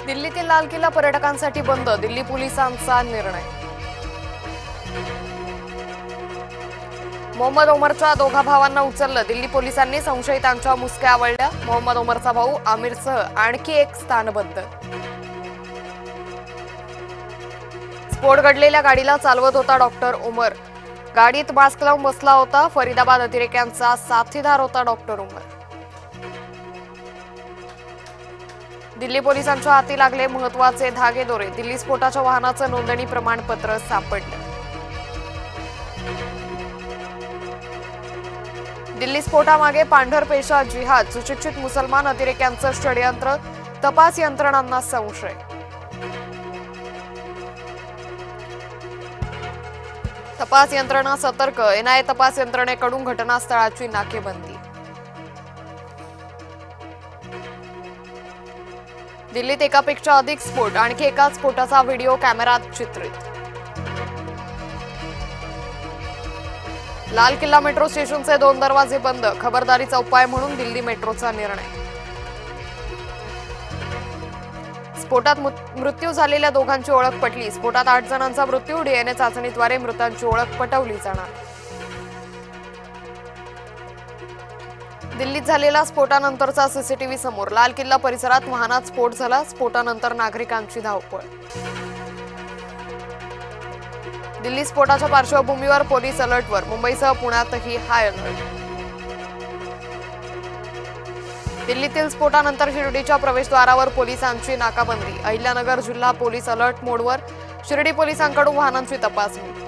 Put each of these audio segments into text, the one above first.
दिल्लीतील लाल किल्ला पर्यटकांसाठी बंद, दिल्ली पोलिसांचा निर्णय। मोहम्मद ओमरच्या दोघा भावांना उचललं, दिल्ली पोलिसांनी संशयितांच्या मुसक्या आवळल्या। मोहम्मद ओमरचा भाऊ आमिरसह आणखी एक स्थानबद्ध। स्फोट घडलेल्या गाडीला चालवत होता डॉक्टर उमर, गाडीत मास्क लावून बसला होता। फरीदाबाद अतिरेक्यांचा साथीदार होता डॉक्टर उमर। दिल्ली पोलिसांच्या हाती लागले महत्त्वाचे धागेदोरे, दिल्ली स्फोटाच्या वाहनाचं नोंदणी प्रमाणपत्र सापडलं। दिल्ली स्फोटामागे पांढरपेशा जिहाद, सुशिक्षित मुसलमान अतिरेक्यांचं षडयंत्र, तपास यंत्रणांना संशय। तपास यंत्रणा सतर्क, एनआयए तपास यंत्रणेकडून घटनास्थळाची नाकेबंदी। दिल्लीत एकापेक्षा अधिक स्फोट, आणखी एका स्फोटाचा व्हिडिओ कॅमेऱ्यात चित्रित। लाल किल्ला मेट्रो स्टेशनचे 2 दरवाजे बंद, खबरदारीचा उपाय म्हणून दिल्ली मेट्रोचा निर्णय। स्फोटात मृत्यू झालेल्या दोघांची ओळख पटली, स्फोटात 8 जणांचा मृत्यू, डीएनए चाचणीद्वारे मृतांची ओळख पटवली जाणार। दिल्लीत झालेल्या स्फोटानंतरचा सीसीटीव्ही समोर, लाल किल्ला परिसरात वाहनात स्फोट झाला, स्फोटानंतर नागरिकांची धावपळ। दिल्ली स्फोटाच्या पार्श्वभूमीवर पोलीस अलर्टवर, मुंबईसह पुण्यातही हाय अलर्ट। दिल्लीतील स्फोटानंतर शिर्डीच्या प्रवेशद्वारावर पोलिसांची नाकाबंदी, अहिल्यानगर जिल्हा पोलीस अलर्ट मोडवर, शिर्डी पोलिसांकडून वाहनांची तपासणी।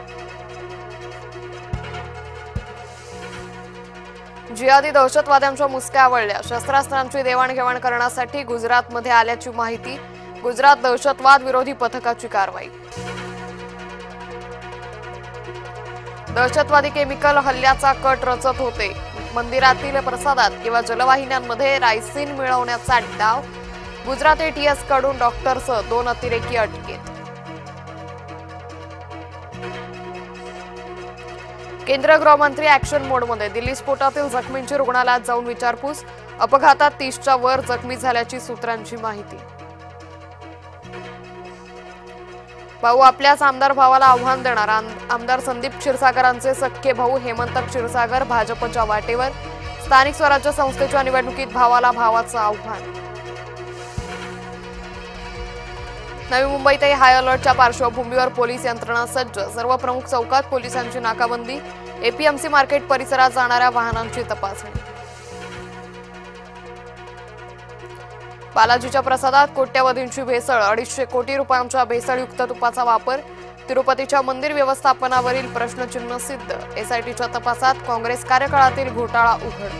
जिहादी दहशतवाद्यांच्या मुसक्या आवळल्या, शस्त्रास्त्रांची देवाणघेवाण करण्यासाठी गुजरातमध्ये आल्याची माहिती, गुजरात दहशतवाद विरोधी पथकाची कारवाई। दहशतवादी केमिकल हल्ल्याचा कट रचत होते, मंदिरातील प्रसादात किंवा जलवाहिन्यांमध्ये रायसिन मिळवण्याचा डाव, गुजरात एटीएस कडून डॉक्टरसह 2 अतिरेकी अटकेत। केंद्रीय गृहमंत्री ॲक्शन मोडमध्ये, दिल्ली स्फोटातील जखमींची रुग्णालयात जाऊन विचारपूस, अपघातात 30च्या वर जखमी झाल्याची सूत्रांची माहिती। भाऊ आपल्याच आमदार भावाला आव्हान देणार, आमदार संदीप क्षीरसागरांचे सख्खे भाऊ हेमंत क्षीरसागर भाजपच्या वाटेवर, स्थानिक स्वराज्य संस्थेच्या निवडणुकीत भावाला भावाचं आव्हान। नवी मुंबईतही हाय अलर्टच्या पार्श्वभूमीवर पोलीस यंत्रणा सज्ज, सर्व प्रमुख चौकात पोलिसांची नाकाबंदी, एपीएमसी मार्केट परिसरात जाणाऱ्या वाहनांची तपासणी। बालाजीच्या प्रसादात कोट्यवधींची भेसळ, 250 कोटी रुपयांच्या भेसळयुक्त तुपाचा वापर, तिरुपतीच्या मंदिर व्यवस्थापनावरील प्रश्नचिन्ह सिद्ध, एसआयटीच्या तपासात काँग्रेस कार्यकाळातील घोटाळा उघड।